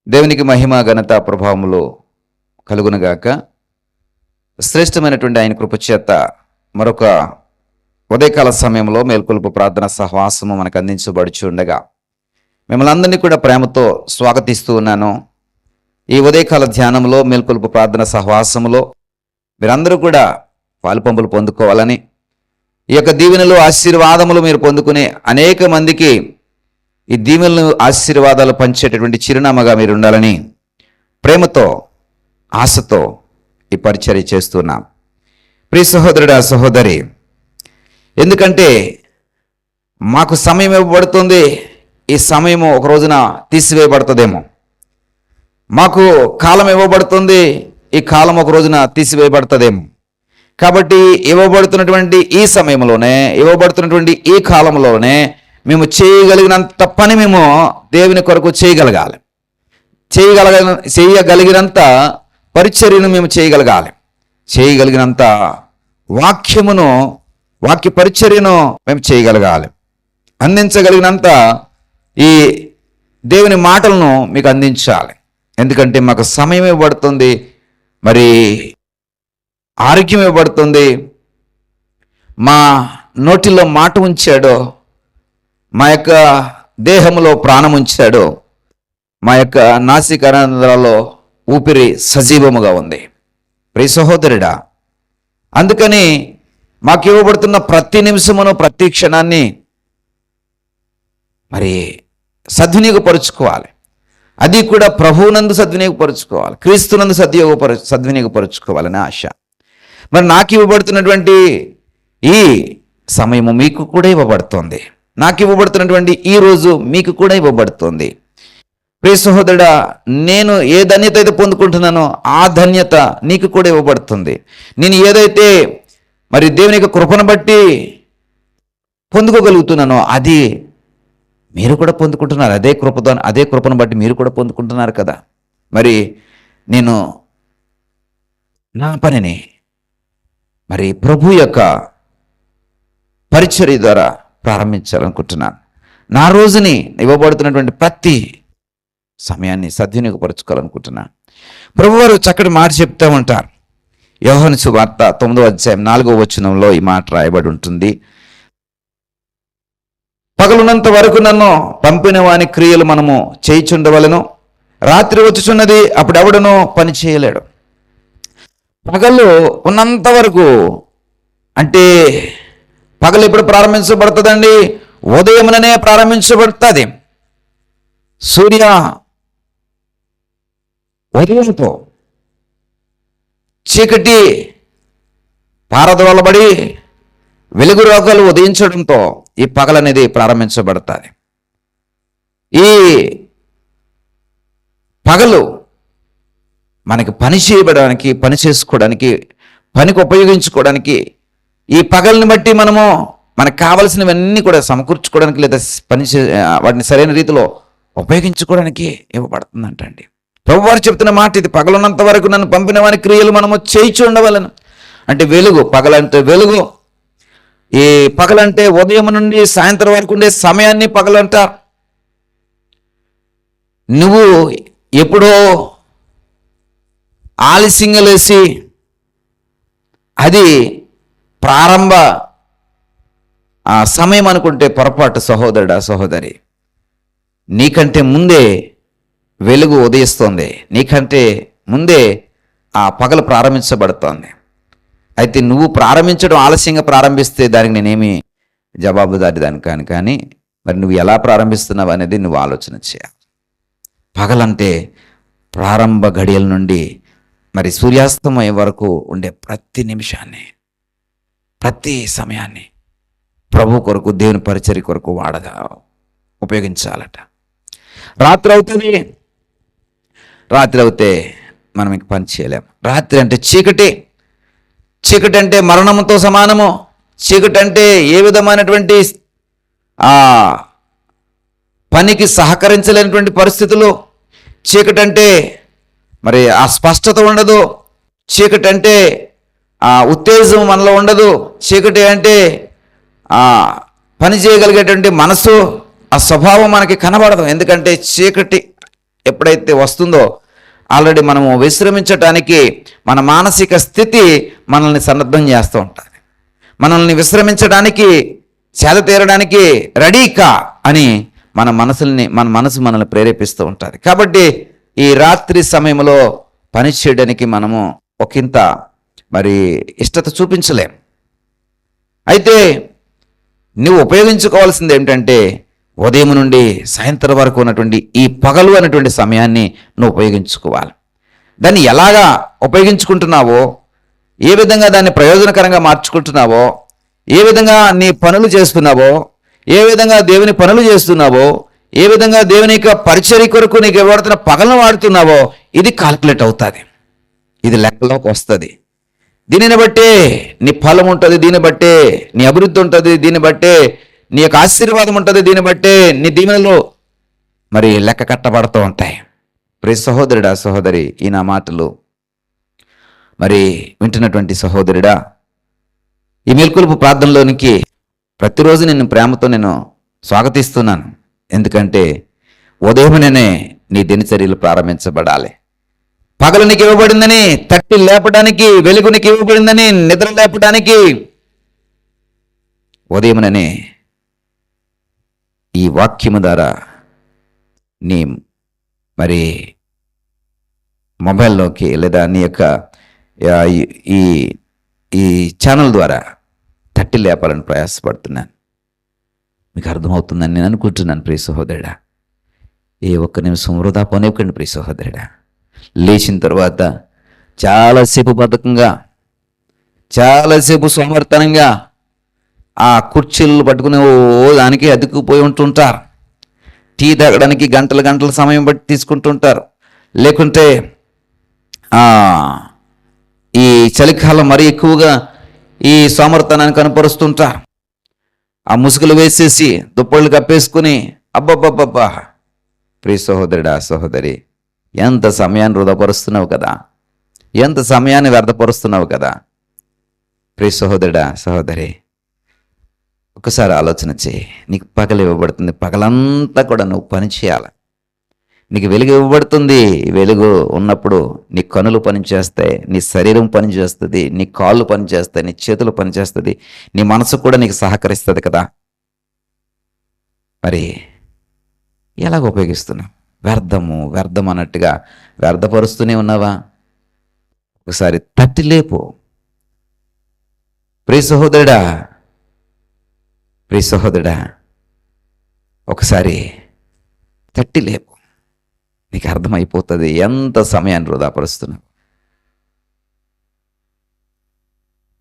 దేవునికి మహిమ ఘనత ప్రభావములు కలుగునుగాక. శ్రేష్టమైనటువంటి ఆయన కృపచేత మరొక ఉదయకాల సమయంలో మేల్కొలుపు ప్రార్థన సహవాసము మనకు అందించబడుచు ఉండగా మిమ్మల్ని అందరినీ కూడా ప్రేమతో స్వాగతిస్తూ ఉన్నాను. ఈ ఉదయకాల ధ్యానంలో మేల్కొలుపు ప్రార్థన సహవాసములో మీరందరూ కూడా పాలుపంపులు పొందుకోవాలని, ఈ యొక్క దీవెనలు ఆశీర్వాదములు మీరు పొందుకునే అనేక మందికి ఈ దీవెనలు ఆశీర్వాదాలు పంచేటటువంటి చిరునామాగా మీరు ఉండాలని ప్రేమతో ఆశతో ఈ పరిచర్య చేస్తున్నాం. ప్రియ సహోదరుడా సహోదరి, ఎందుకంటే మాకు సమయం ఇవ్వబడుతుంది, ఈ సమయము ఒక రోజున తీసివేయబడుతుందేమో. మాకు కాలం ఇవ్వబడుతుంది, ఈ కాలం ఒక రోజున తీసివేయబడుతుందేమో. కాబట్టి ఇవ్వబడుతున్నటువంటి ఈ సమయంలోనే, ఇవ్వబడుతున్నటువంటి ఈ కాలంలోనే మేము చేయగలిగినంత పని మేము దేవుని కొరకు చేయగలిగినంత పరిచర్యను మేము చేయగలిగినంత వాక్య పరిచర్యను మేము చేయగలగాలి. అందించగలిగినంత ఈ దేవుని మాటలను మీకు అందించాలి. ఎందుకంటే మాకు సమయం ఇవ్వబడుతుంది, మరి ఆరోగ్యం ఇవ్వబడుతుంది, మా నోటిలో మాట ఉంచాడో, మా యొక్క దేహంలో ప్రాణం ఉంచాడు, మా యొక్క నాసికారంధ్రాల్లో ఊపిరి సజీవముగా ఉంది. ప్రియ సహోదరుడా, అందుకని మాకు ఇవ్వబడుతున్న ప్రతి నిమిషమును ప్రతి క్షణాన్ని మరి సద్వినియోగపరుచుకోవాలి. అది కూడా ప్రభువునందు సద్వినియోగపరుచుకోవాలి, క్రీస్తునందు సద్వినియోగపరుచుకోవాలని ఆశ. మరి నాకు ఇవ్వబడుతున్నటువంటి ఈ సమయము మీకు కూడా ఇవ్వబడుతుంది, నాకు ఇవ్వబడుతున్నటువంటి ఈ రోజు మీకు కూడా ఇవ్వబడుతుంది. ప్రియ సహోదరుడా, నేను ఏ ధన్యత అయితే పొందుకుంటున్నానో ఆ ధన్యత నీకు కూడా ఇవ్వబడుతుంది. నేను ఏదైతే మరి దేవుని యొక్క కృపను బట్టి పొందుకోగలుగుతున్నానో అది మీరు కూడా పొందుకుంటున్నారు. అదే కృపను బట్టి మీరు కూడా పొందుకుంటున్నారు కదా. మరి నేను నా పనిని మరి ప్రభు యొక్క పరిచర్య ద్వారా ప్రారంభించాలనుకుంటున్నాను. నా రోజుని ఇవ్వబడుతున్నటువంటి ప్రతి సమయాన్ని సద్వినియోగపరచుకోవాలనుకుంటున్నాను. ప్రభువారు చక్కటి మాట చెప్తూ ఉంటారు. యోహాను సువార్త 9వ అధ్యాయం 4వ వచనంలో ఈ మాట రాయబడి ఉంటుంది. పగలున్నంత వరకు నన్ను పంపిన వాని క్రియలు మనము చేయిచుండవలను, రాత్రి వచ్చుచున్నది, అప్పుడెవడనో పని చేయలేడు. పగలు ఉన్నంత వరకు అంటే పగలు ఎప్పుడు ప్రారంభించబడుతుందండి? ఉదయముననే ప్రారంభించబడుతుంది. సూర్య ఉదయంతో చీకటి పారదోలబడి వెలుగు రోగాలు ఉదయించడంతో ఈ పగలనేది ప్రారంభించబడుతుంది. ఈ పగలు మనకి పని చేయబడడానికి, పని చేసుకోవడానికి, పనికి ఉపయోగించుకోవడానికి, ఈ పగల్ని బట్టి మనకు కావలసినవన్నీ కూడా సమకూర్చుకోవడానికి లేదా వాటిని సరైన రీతిలో ఉపయోగించుకోవడానికి ఇవ్వబడుతుందంటండి. ప్రభువారు చెప్తున్న మాట ఇది. పగలున్నంత వరకు నన్ను పంపిన వాని క్రియలు మనము చేయిచి ఉండవలను. అంటే వెలుగు, పగలంటే వెలుగు. ఈ పగలంటే ఉదయం నుండి సాయంత్రం వరకు ఉండే సమయాన్ని పగలంటారు. నువ్వు ఎప్పుడో ఆలస్యంగా లేసి అది ప్రారంభ సమయం అనుకుంటే పొరపాటు సహోదరుడా సహోదరి. నీకంటే ముందే వెలుగు ఉదయిస్తోంది, నీకంటే ముందే ఆ పగలు ప్రారంభించబడుతోంది. అయితే నువ్వు ప్రారంభించడం ఆలస్యంగా ప్రారంభిస్తే దానికి నేనేమి జవాబుదారి దాని కానీ మరి నువ్వు ఎలా ప్రారంభిస్తున్నావు అనేది నువ్వు ఆలోచన చేయాలి. పగలంటే ప్రారంభ గడియల నుండి మరి సూర్యాస్తమయం వరకు ఉండే ప్రతి నిమిషాన్ని, ప్రతి సమయాన్ని ప్రభు కొరకు, దేవుని పరిచర్య కొరకు ఉపయోగించాలట. రాత్రి అవుతే మనం ఇంక పని చేయలేము. రాత్రి అంటే చీకటి అంటే మరణంతో సమానము. చీకటి అంటే ఏ విధమైనటువంటి పనికి సహకరించలేనటువంటి పరిస్థితులు. చీకటి అంటే మరి ఆ స్పష్టత ఉండదు. చీకటి అంటే ఆ ఉత్తేజం మనలో ఉండదు. చీకటి అంటే పని చేయగలిగేటువంటి మనసు, ఆ స్వభావం మనకి కనబడదు. ఎందుకంటే చీకటి ఎప్పుడైతే వస్తుందో ఆల్రెడీ మనము విశ్రమించటానికి మన మానసిక స్థితి మనల్ని సన్నద్ధం చేస్తూ ఉంటుంది. మనల్ని విశ్రమించడానికి, సేద తీరడానికి రెడీ కా అని మన మనసు మనల్ని ప్రేరేపిస్తూ ఉంటుంది. కాబట్టి ఈ రాత్రి సమయంలో పని చేయడానికి మనము ఒకంత మరి ఇష్టత చూపించలేం. అయితే నువ్వు ఉపయోగించుకోవాల్సింది ఏమిటంటే ఉదయం నుండి సాయంత్రం వరకు ఉన్నటువంటి ఈ పగలు అనేటువంటి సమయాన్ని నువ్వు ఉపయోగించుకోవాలి. దాన్ని ఎలాగా ఉపయోగించుకుంటున్నావో, ఏ విధంగా దాన్ని ప్రయోజనకరంగా మార్చుకుంటున్నావో, ఏ విధంగా నీ పనులు చేస్తున్నావో, ఏ విధంగా దేవుని పనులు చేస్తున్నావో, ఏ విధంగా దేవుని యొక్క పరిచర్య కొరకు నీకు ఇవ్వబడుతున్న పగలను వాడుతున్నావో ఇది కాల్కులేట్ అవుతుంది, ఇది లెక్కలోకి వస్తుంది. దీనిని బట్టే నీ ఫలం ఉంటుంది, దీన్ని బట్టే నీ అభివృద్ధి ఉంటుంది, దీన్ని బట్టే నీ యొక్క ఆశీర్వాదం ఉంటుంది, దీన్ని బట్టే నీ దీవెనలు మరి లెక్క కట్టబడుతూ ఉంటాయి. ప్రియ సహోదరుడా, సహోదరి, ఈ నా మాటలు మరి వింటున్నటువంటి సహోదరుడా, ఈ మేల్కొలుపు ప్రార్థనలోనికి ప్రతిరోజు నిన్ను ప్రేమతో నేను స్వాగతిస్తున్నాను. ఎందుకంటే ఉదయముననే నీ దినచర్యలు ప్రారంభించబడాలి. పగలు నీకు ఇవ్వబడిందని తట్టి లేపడానికి, వెలుగు నీకు ఇవ్వబడిందని నిద్ర లేపడానికి ఉదయముననే ఈ వాక్యము ద్వారా నీ మరి మొబైల్లోకి లేదా నీ యొక్క ఈ ఛానల్ ద్వారా తట్టి లేపాలని ప్రయాసపడుతున్నాను. మీకు అర్థమవుతుందని నేను అనుకుంటున్నాను ప్రియ సహోదరుడా. ఏ ఒక్క నిమిషం వృధా పోనివ్వకండి ప్రియ సహోదరుడా. లేచిన తర్వాత చాలాసేపు బద్ధకంగా, చాలాసేపు సోమర్తనంగా ఆ కుర్చీలు పట్టుకుని దానికి అతుక్కుపోయి ఉంటుంటారు. టీ తాగడానికి గంటల సమయం బట్టి తీసుకుంటుంటారు. లేకుంటే ఈ చలికాలం మరీ ఎక్కువగా ఈ సోమర్తనాన్ని కనపరుస్తుంటారు. ఆ ముసుగులు వేసేసి దుప్పళ్ళు కప్పేసుకుని అబ్బబ్బబ్బబ్బా. ప్రియ సహోదరుడా, సహోదరి, ఎంత సమయాన్ని వృధాపరుస్తున్నావు కదా, ఎంత సమయాన్ని వ్యర్థపరుస్తున్నావు కదా. ప్రియ సహోదరుడా, సహోదరి, ఒకసారి ఆలోచన చేయి. నీకు పగలు ఇవ్వబడుతుంది, పగలంతా కూడా నువ్వు పని చేయాలి. నీకు వెలుగు ఇవ్వబడుతుంది. వెలుగు ఉన్నప్పుడు నీ కనులు పనిచేస్తాయి, నీ శరీరం పనిచేస్తుంది, నీ కాళ్ళు పనిచేస్తాయి, నీ చేతులు పనిచేస్తుంది, నీ మనసు కూడా నీకు సహకరిస్తుంది కదా. మరి ఎలాగ ఉపయోగిస్తున్నావు? వ్యర్థం అన్నట్టుగా వ్యర్థపరుస్తూనే ఉన్నావా? ఒకసారి తట్టి లేపు. ప్రియ సహోదరుడా, ప్రియ సహోదరుడా, ఒకసారి తట్టి లేపు. నీకు అర్థమైపోతుంది ఎంత సమయాన్ని వృధాపరుస్తున్నావు.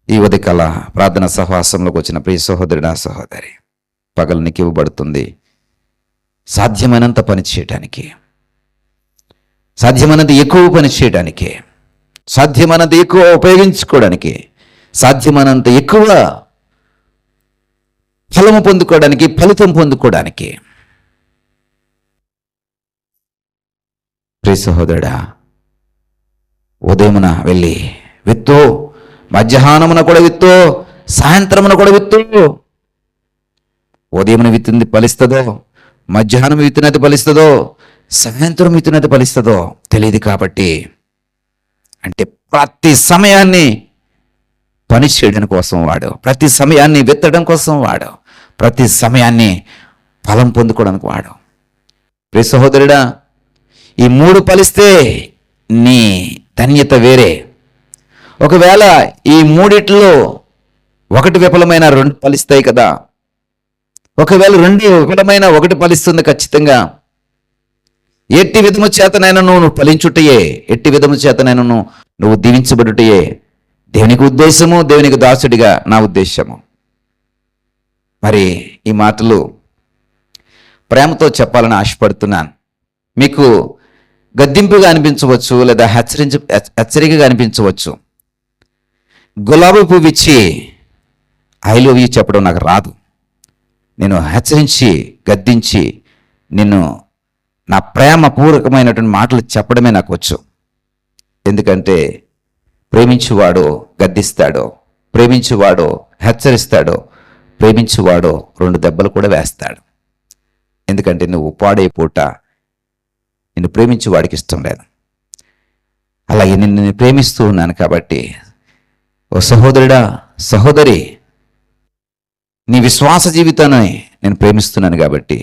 ఈ ఉదయకాల ప్రార్థన సహవాసంలోకి వచ్చిన ప్రియ సహోదరుడా, సహోదరి, పగలు నీకు ఇవ్వబడుతుంది సాధ్యమైనంత పని చేయడానికి, సాధ్యమైనంత ఎక్కువ పని చేయడానికి, సాధ్యమైనంత ఎక్కువ ఉపయోగించుకోవడానికి, సాధ్యమైనంత ఎక్కువ ఫలము పొందుకోవడానికి, ఫలితం పొందుకోవడానికి. ప్రియ సహోదరుడా, ఉదయమున వెళ్ళి విత్తు, మధ్యాహ్నమున కూడా విత్తు, సాయంత్రమున కూడా విత్తు. ఉదయమున విత్తింది ఫలిస్తుందో, మధ్యాహ్నం విత్తినది ఫలిస్తుందో, సాయంత్రం విత్తినది ఫలిస్తుందో తెలియదు. కాబట్టి అంటే ప్రతి సమయాన్ని పని చేయడం కోసం వాడు, ప్రతి సమయాన్ని విత్తడం కోసం వాడు, ప్రతి సమయాన్ని ఫలం పొందుకోవడానికి వాడు. ప్రియ సహోదరుడా, ఈ మూడు ఫలిస్తే నీ ధన్యత వేరే. ఒకవేళ ఈ మూడిట్లో ఒకటి విఫలమైన రెండు ఫలిస్తాయి కదా. ఒకవేళ రెండు విఫలమైన ఒకటి ఫలిస్తుంది ఖచ్చితంగా. ఎట్టి విధము చేతనైనా నువ్వు ఫలించుటయే, ఎట్టి విధము చేతనైనా నువ్వు దీవించబడుటయే దేవునికి ఉద్దేశము, దేవునికి దాసుడిగా నా ఉద్దేశము. మరి ఈ మాటలు ప్రేమతో చెప్పాలని ఆశపడుతున్నాను. మీకు గద్దింపుగా అనిపించవచ్చు, లేదా హెచ్చరికగా అనిపించవచ్చు. గులాబీ పువ్వు ఇచ్చి ఐ లవ్ యూ చెప్పడం నాకు రాదు. నేను హెచ్చరించి, గద్దించి, నిన్ను నా ప్రేమ పూర్వకమైనటువంటి మాటలు చెప్పడమే నాకు వచ్చు. ఎందుకంటే ప్రేమించువాడు గద్దిస్తాడు, ప్రేమించువాడు హెచ్చరిస్తాడు, ప్రేమించువాడు 2 దెబ్బలు కూడా వేస్తాడు. ఎందుకంటే నువ్వు పాడే పూట నిన్ను ప్రేమించి వాడికి ఇష్టం లేదు. అలాగే నిన్ను ప్రేమిస్తూ ఉన్నాను కాబట్టి ఓ సహోదరుడా, సహోదరి, నీ విశ్వాస జీవితాన్ని నేను ప్రేమిస్తున్నాను కాబట్టి,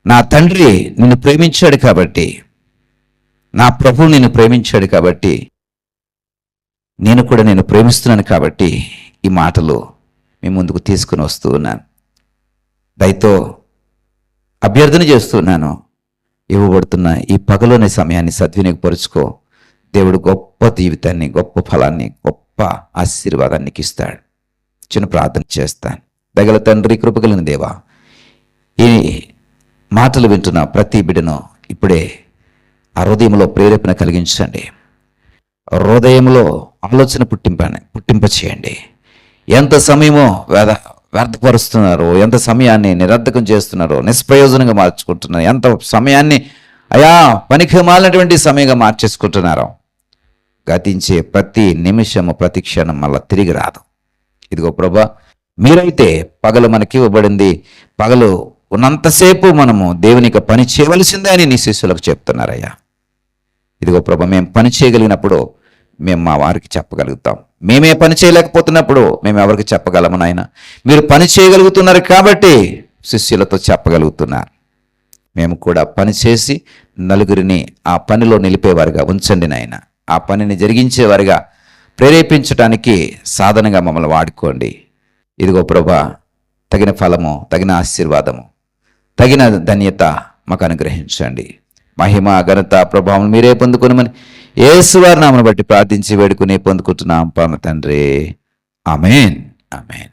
నా తండ్రి నిన్ను ప్రేమించాడు కాబట్టి, నా ప్రభువు నిన్ను ప్రేమించాడు కాబట్టి, నేను కూడా నేను ప్రేమిస్తున్నాను కాబట్టి ఈ మాటలు మీ ముందుకు తీసుకుని వస్తూ ఉన్నాను. దయతో అభ్యర్థన చేస్తున్నాను, ఇవ్వబడుతున్న ఈ పగలోని సమయాన్ని సద్వినియోగపరుచుకో. దేవుడు గొప్ప జీవితాన్ని, గొప్ప ఫలాన్ని, గొప్ప ఆశీర్వాదాన్ని ఇస్తాడు. చిన్న ప్రార్థన చేస్తాను. దగల తండ్రి, కృపగలిగిన దేవా, ఈ మాటలు వింటున్న ప్రతి బిడ్డను ఇప్పుడే ఆ హృదయంలో ప్రేరేపణ కలిగించండి. హృదయంలో ఆలోచన పుట్టింప చేయండి. ఎంత సమయమో వ్యర్థపరుస్తున్నారో, ఎంత సమయాన్ని నిరర్ధకం చేస్తున్నారో, నిష్ప్రయోజనంగా మార్చుకుంటున్నారో, ఎంత సమయాన్ని పనికి మాలినటువంటి సమయంగా మార్చేసుకుంటున్నారో, గతించే ప్రతి నిమిషము, ప్రతి క్షణం మళ్ళా తిరిగి రాదు. ఇదిగో ప్రభా, మీరైతే పగలు మనకి ఇవ్వబడింది, పగలు ఉన్నంతసేపు మనము దేవునికి పని చేయవలసిందే అని నీ శిష్యులకు చెప్తున్నారయ్యా. ఇదిగో ప్రభా, మేము పని చేయగలిగినప్పుడు మేము మా వారికి చెప్పగలుగుతాం. మేమే పని చేయలేకపోతున్నప్పుడు మేము ఎవరికి చెప్పగలము నాయన? మీరు పని చేయగలుగుతున్నారు కాబట్టి శిష్యులతో చెప్పగలుగుతున్నారు. మేము కూడా పని చేసి నలుగురిని ఆ పనిలో నిలిపేవారుగా ఉంచండి నాయన. ఆ పనిని జరిగించేవారిగా ప్రేరేపించడానికి సాధనంగా మమ్మల్ని వాడుకోండి. ఇదిగో ప్రభా, తగిన ఫలము, తగిన ఆశీర్వాదము, తగిన ధన్యత మాకు అనుగ్రహించండి. మహిమ, ఘనత, ప్రభావం మీరే పొందుకొనమని యేసువారి నామమును బట్టి ప్రార్థించి వేడుకుని పొందుకుంటున్నాం పరమ తండ్రి. ఆమేన్, ఆమేన్.